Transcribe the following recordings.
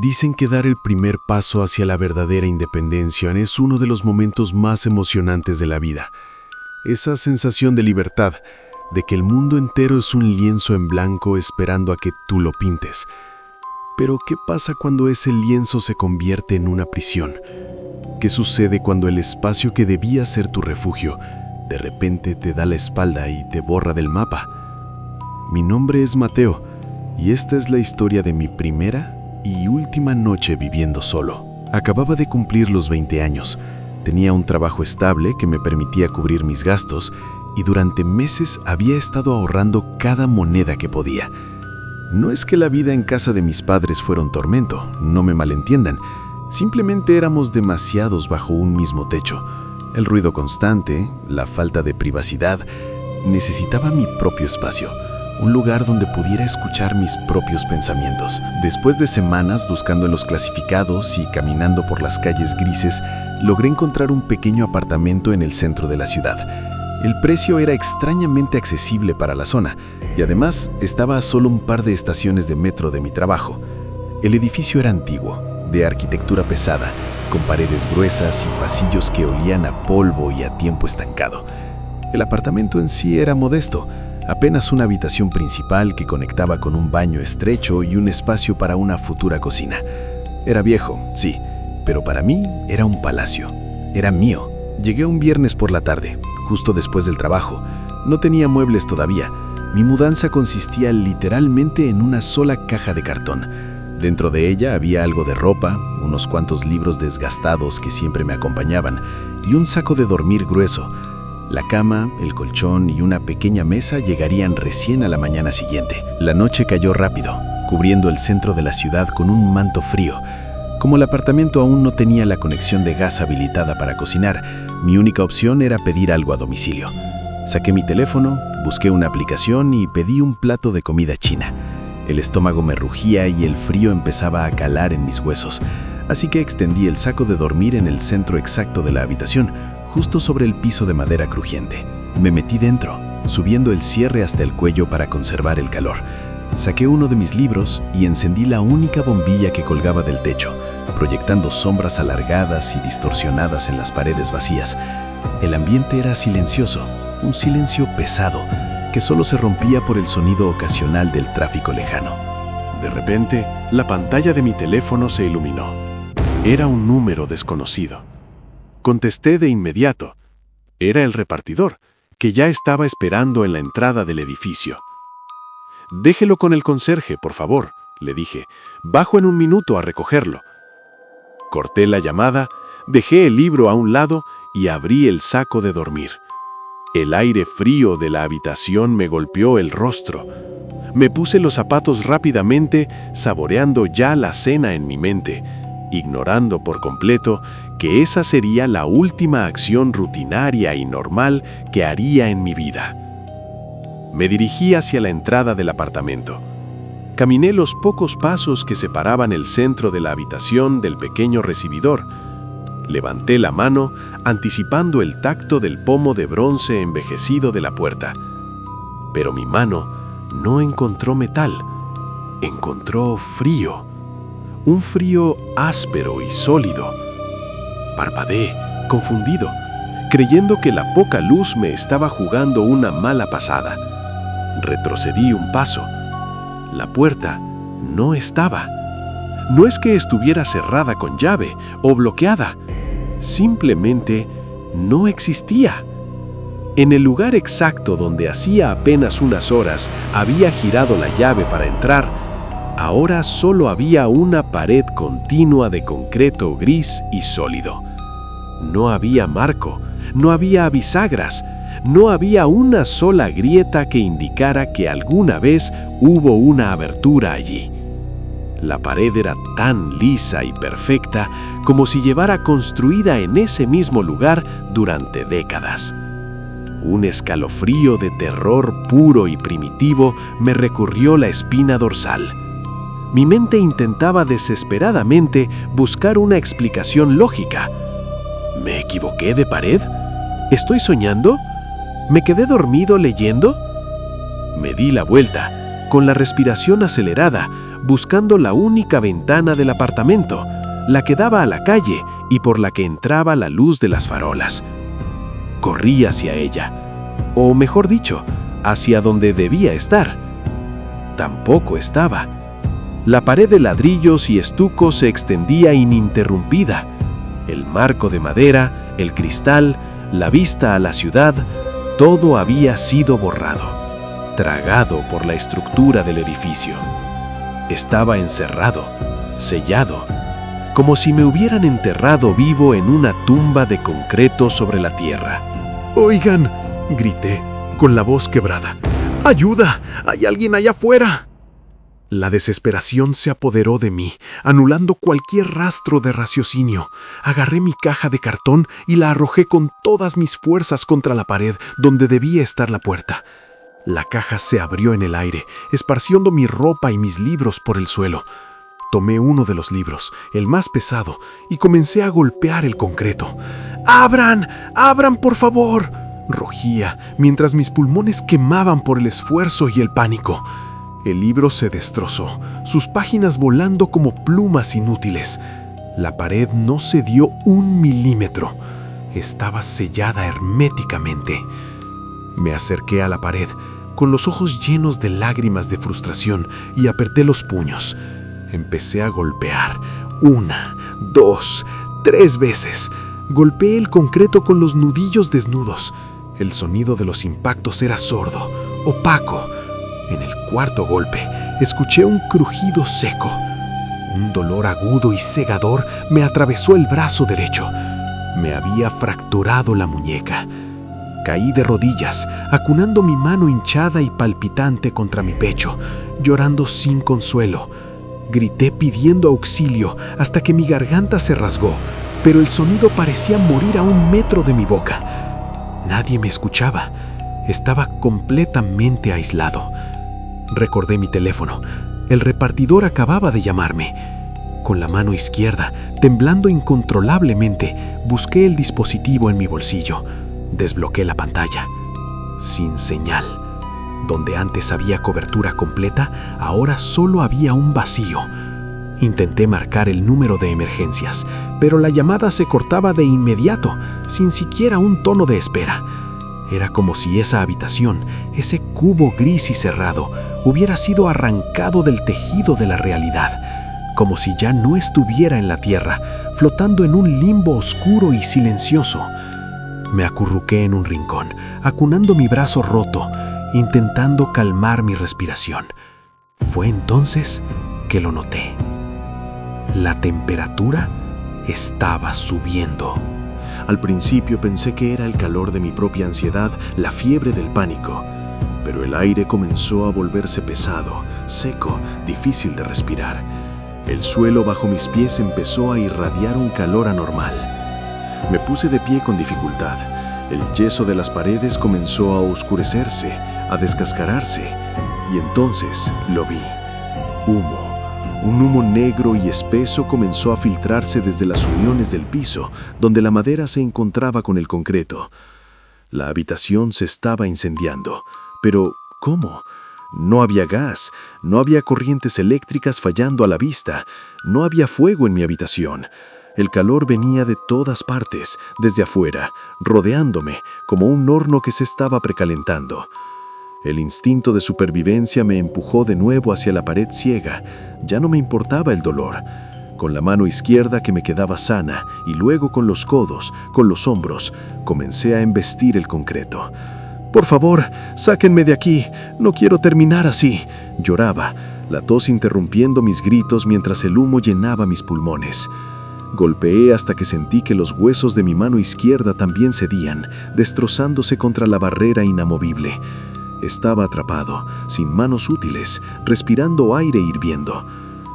Dicen que dar el primer paso hacia la verdadera independencia es uno de los momentos más emocionantes de la vida. Esa sensación de libertad, de que el mundo entero es un lienzo en blanco esperando a que tú lo pintes. Pero, ¿qué pasa cuando ese lienzo se convierte en una prisión? ¿Qué sucede cuando el espacio que debía ser tu refugio, de repente te da la espalda y te borra del mapa? Mi nombre es Mateo, y esta es la historia de mi primera y última noche viviendo solo. Acababa de cumplir los 20 años. Tenía un trabajo estable que me permitía cubrir mis gastos y durante meses había estado ahorrando cada moneda que podía. No es que la vida en casa de mis padres fuera un tormento, no me malentiendan. Simplemente éramos demasiados bajo un mismo techo. El ruido constante, la falta de privacidad. Necesitaba mi propio espacio. Un lugar donde pudiera escuchar mis propios pensamientos. Después de semanas buscando en los clasificados y caminando por las calles grises, logré encontrar un pequeño apartamento en el centro de la ciudad. El precio era extrañamente accesible para la zona y además estaba a solo un par de estaciones de metro de mi trabajo. El edificio era antiguo, de arquitectura pesada, con paredes gruesas y pasillos que olían a polvo y a tiempo estancado. El apartamento en sí era modesto. Apenas una habitación principal que conectaba con un baño estrecho y un espacio para una futura cocina. Era viejo, sí, pero para mí era un palacio. Era mío. Llegué un viernes por la tarde, justo después del trabajo. No tenía muebles todavía. Mi mudanza consistía literalmente en una sola caja de cartón. Dentro de ella había algo de ropa, unos cuantos libros desgastados que siempre me acompañaban y un saco de dormir grueso. La cama, el colchón y una pequeña mesa llegarían recién a la mañana siguiente. La noche cayó rápido, cubriendo el centro de la ciudad con un manto frío. Como el apartamento aún no tenía la conexión de gas habilitada para cocinar, mi única opción era pedir algo a domicilio. Saqué mi teléfono, busqué una aplicación y pedí un plato de comida china. El estómago me rugía y el frío empezaba a calar en mis huesos, así que extendí el saco de dormir en el centro exacto de la habitación, justo sobre el piso de madera crujiente. Me metí dentro, subiendo el cierre hasta el cuello para conservar el calor. Saqué uno de mis libros y encendí la única bombilla que colgaba del techo, proyectando sombras alargadas y distorsionadas en las paredes vacías. El ambiente era silencioso, un silencio pesado, que solo se rompía por el sonido ocasional del tráfico lejano. De repente, la pantalla de mi teléfono se iluminó. Era un número desconocido. Contesté de inmediato. Era el repartidor, que ya estaba esperando en la entrada del edificio. «Déjelo con el conserje, por favor», le dije. «Bajo en un minuto a recogerlo». Corté la llamada, dejé el libro a un lado y abrí el saco de dormir. El aire frío de la habitación me golpeó el rostro. Me puse los zapatos rápidamente, saboreando ya la cena en mi mente, ignorando por completo que esa sería la última acción rutinaria y normal que haría en mi vida. Me dirigí hacia la entrada del apartamento. Caminé los pocos pasos que separaban el centro de la habitación del pequeño recibidor. Levanté la mano, anticipando el tacto del pomo de bronce envejecido de la puerta. Pero mi mano no encontró metal, encontró frío. Un frío áspero y sólido. Parpadeé, confundido, creyendo que la poca luz me estaba jugando una mala pasada. Retrocedí un paso. La puerta no estaba. No es que estuviera cerrada con llave o bloqueada. Simplemente no existía. En el lugar exacto donde hacía apenas unas horas había girado la llave para entrar, ahora solo había una pared continua de concreto gris y sólido. No había marco, no había bisagras, no había una sola grieta que indicara que alguna vez hubo una abertura allí. La pared era tan lisa y perfecta como si llevara construida en ese mismo lugar durante décadas. Un escalofrío de terror puro y primitivo me recorrió la espina dorsal. Mi mente intentaba desesperadamente buscar una explicación lógica. ¿Me equivoqué de pared? ¿Estoy soñando? ¿Me quedé dormido leyendo? Me di la vuelta, con la respiración acelerada, buscando la única ventana del apartamento, la que daba a la calle y por la que entraba la luz de las farolas. Corrí hacia ella, o mejor dicho, hacia donde debía estar. Tampoco estaba. La pared de ladrillos y estuco se extendía ininterrumpida. El marco de madera, el cristal, la vista a la ciudad, todo había sido borrado, tragado por la estructura del edificio. Estaba encerrado, sellado, como si me hubieran enterrado vivo en una tumba de concreto sobre la tierra. «Oigan», grité, con la voz quebrada. «¡Ayuda! ¡Hay alguien allá afuera!». La desesperación se apoderó de mí, anulando cualquier rastro de raciocinio. Agarré mi caja de cartón y la arrojé con todas mis fuerzas contra la pared donde debía estar la puerta. La caja se abrió en el aire, esparciendo mi ropa y mis libros por el suelo. Tomé uno de los libros, el más pesado, y comencé a golpear el concreto. ¡Abran! ¡Abran, por favor!, rugía, mientras mis pulmones quemaban por el esfuerzo y el pánico. El libro se destrozó, sus páginas volando como plumas inútiles. La pared no cedió 1 milímetro. Estaba sellada herméticamente. Me acerqué a la pared, con los ojos llenos de lágrimas de frustración, y apreté los puños. Empecé a golpear, 1, 2, 3 veces. Golpeé el concreto con los nudillos desnudos. El sonido de los impactos era sordo, opaco. En el cuarto golpe, escuché un crujido seco. Un dolor agudo y cegador me atravesó el brazo derecho. Me había fracturado la muñeca. Caí de rodillas, acunando mi mano hinchada y palpitante contra mi pecho, llorando sin consuelo. Grité pidiendo auxilio hasta que mi garganta se rasgó, pero el sonido parecía morir a 1 metro de mi boca. Nadie me escuchaba. Estaba completamente aislado. Recordé mi teléfono. El repartidor acababa de llamarme. Con la mano izquierda, temblando incontrolablemente, busqué el dispositivo en mi bolsillo. Desbloqueé la pantalla. Sin señal. Donde antes había cobertura completa, ahora solo había un vacío. Intenté marcar el número de emergencias, pero la llamada se cortaba de inmediato, sin siquiera un tono de espera. Era como si esa habitación, ese cubo gris y cerrado, hubiera sido arrancado del tejido de la realidad, como si ya no estuviera en la tierra, flotando en un limbo oscuro y silencioso. Me acurruqué en un rincón, acunando mi brazo roto, intentando calmar mi respiración. Fue entonces que lo noté. La temperatura estaba subiendo. Al principio pensé que era el calor de mi propia ansiedad, la fiebre del pánico, pero el aire comenzó a volverse pesado, seco, difícil de respirar. El suelo bajo mis pies empezó a irradiar un calor anormal. Me puse de pie con dificultad. El yeso de las paredes comenzó a oscurecerse, a descascararse, y entonces lo vi. Humo. Un humo negro y espeso comenzó a filtrarse desde las uniones del piso, donde la madera se encontraba con el concreto. La habitación se estaba incendiando. Pero, ¿cómo? No había gas, no había corrientes eléctricas fallando a la vista, no había fuego en mi habitación. El calor venía de todas partes, desde afuera, rodeándome, como un horno que se estaba precalentando. El instinto de supervivencia me empujó de nuevo hacia la pared ciega. Ya no me importaba el dolor. Con la mano izquierda que me quedaba sana y luego con los codos, con los hombros, comencé a embestir el concreto. «Por favor, sáquenme de aquí. No quiero terminar así», lloraba, la tos interrumpiendo mis gritos mientras el humo llenaba mis pulmones. Golpeé hasta que sentí que los huesos de mi mano izquierda también cedían, destrozándose contra la barrera inamovible. Estaba atrapado, sin manos útiles, respirando aire hirviendo.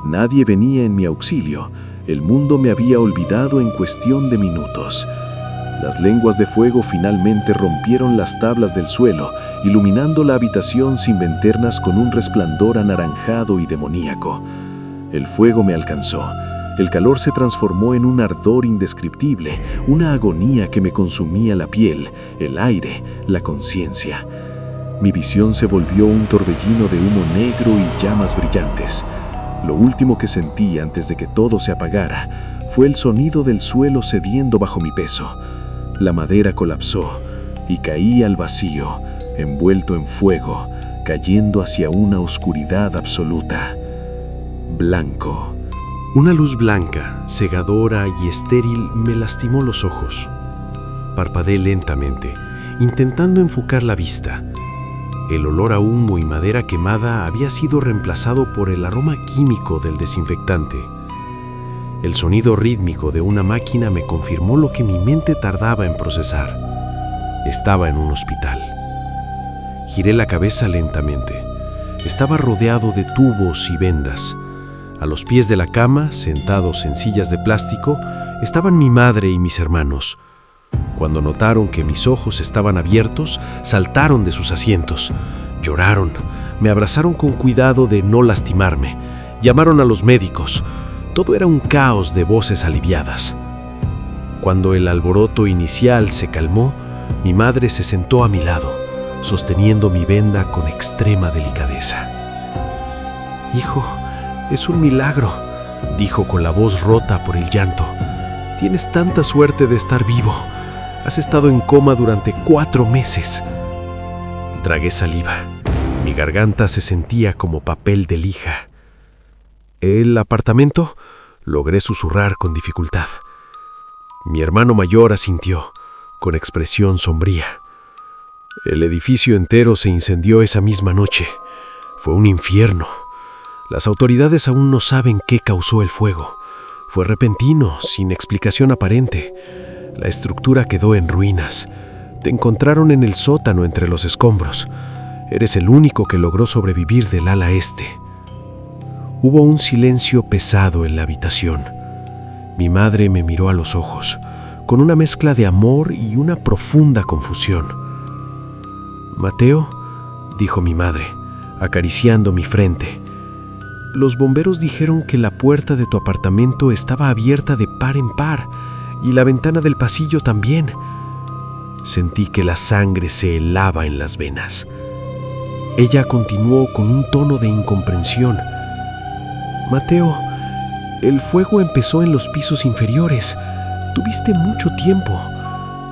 Nadie venía en mi auxilio. El mundo me había olvidado en cuestión de minutos. Las lenguas de fuego finalmente rompieron las tablas del suelo, iluminando la habitación sin ventanas con un resplandor anaranjado y demoníaco. El fuego me alcanzó. El calor se transformó en un ardor indescriptible, una agonía que me consumía la piel, el aire, la conciencia. Mi visión se volvió un torbellino de humo negro y llamas brillantes. Lo último que sentí antes de que todo se apagara fue el sonido del suelo cediendo bajo mi peso. La madera colapsó y caí al vacío, envuelto en fuego, cayendo hacia una oscuridad absoluta. Blanco. Una luz blanca, cegadora y estéril me lastimó los ojos. Parpadeé lentamente, intentando enfocar la vista. El olor a humo y madera quemada había sido reemplazado por el aroma químico del desinfectante. El sonido rítmico de una máquina me confirmó lo que mi mente tardaba en procesar. Estaba en un hospital. Giré la cabeza lentamente. Estaba rodeado de tubos y vendas. A los pies de la cama, sentados en sillas de plástico, estaban mi madre y mis hermanos. Cuando notaron que mis ojos estaban abiertos, saltaron de sus asientos. Lloraron, me abrazaron con cuidado de no lastimarme. Llamaron a los médicos. Todo era un caos de voces aliviadas. Cuando el alboroto inicial se calmó, mi madre se sentó a mi lado, sosteniendo mi venda con extrema delicadeza. «Hijo, es un milagro», dijo con la voz rota por el llanto. «Tienes tanta suerte de estar vivo. Has estado en coma durante 4 meses». Tragué saliva. Mi garganta se sentía como papel de lija. «¿El apartamento?», logré susurrar con dificultad. Mi hermano mayor asintió, con expresión sombría. «El edificio entero se incendió esa misma noche. Fue un infierno. Las autoridades aún no saben qué causó el fuego. Fue repentino, sin explicación aparente. La estructura quedó en ruinas. Te encontraron en el sótano entre los escombros. Eres el único que logró sobrevivir del ala este». Hubo un silencio pesado en la habitación. Mi madre me miró a los ojos, con una mezcla de amor y una profunda confusión. «Mateo», dijo mi madre, acariciando mi frente, «los bomberos dijeron que la puerta de tu apartamento estaba abierta de par en par y la ventana del pasillo también». Sentí que la sangre se helaba en las venas. Ella continuó con un tono de incomprensión. «Mateo, el fuego empezó en los pisos inferiores. Tuviste mucho tiempo.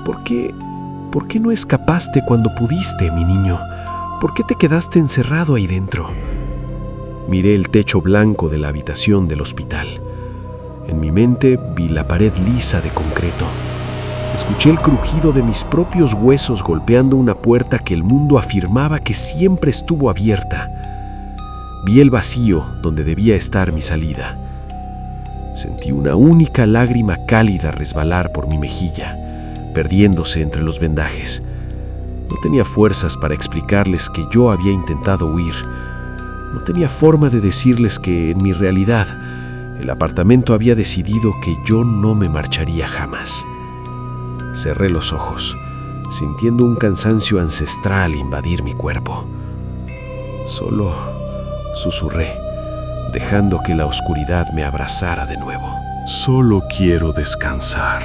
¿Por qué no escapaste cuando pudiste, mi niño? ¿Por qué te quedaste encerrado ahí dentro?» Miré el techo blanco de la habitación del hospital. En mi mente vi la pared lisa de concreto. Escuché el crujido de mis propios huesos golpeando una puerta que el mundo afirmaba que siempre estuvo abierta. Vi el vacío donde debía estar mi salida. Sentí una única lágrima cálida resbalar por mi mejilla, perdiéndose entre los vendajes. No tenía fuerzas para explicarles que yo había intentado huir. No tenía forma de decirles que, en mi realidad, el apartamento había decidido que yo no me marcharía jamás. Cerré los ojos, sintiendo un cansancio ancestral invadir mi cuerpo. Solo susurré, dejando que la oscuridad me abrazara de nuevo. «Solo quiero descansar».